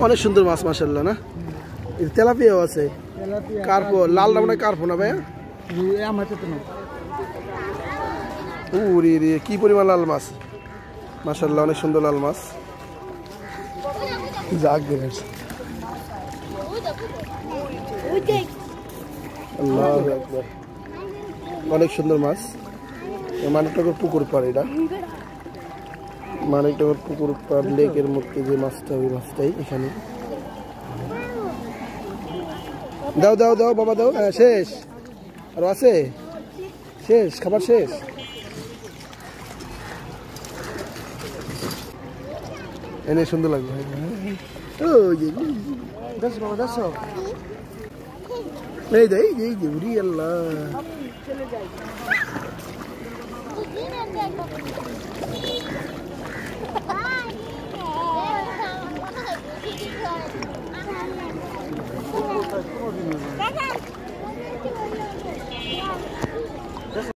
অনেক সুন্দর মাছ মাশাআল্লাহ না। তেলাপিয়াও আছে, কার্পো লাল না, মানে কার্পো না ভাই? উরি রে কি পরিমাণ লাল মাছ মাশাআল্লাহ, অনেক সুন্দর লাল মাছ। জাগ বের আল্লাহু আকবার, অনেক সুন্দর মাছ। মানিকনগর পুকুর পাড়, এটা মানিকনগর পুকুর পাড় লেকের মধ্যে যে মাছটা, ওই মাছটাই এখানে। দাও দাও দাও বাবা দাও। হ্যাঁ শেষ, আর আছে শেষ, খাবার শেষ। এনে সুন্দর লাগবে। এই দেই এই যে উড়ি আল্লাহ।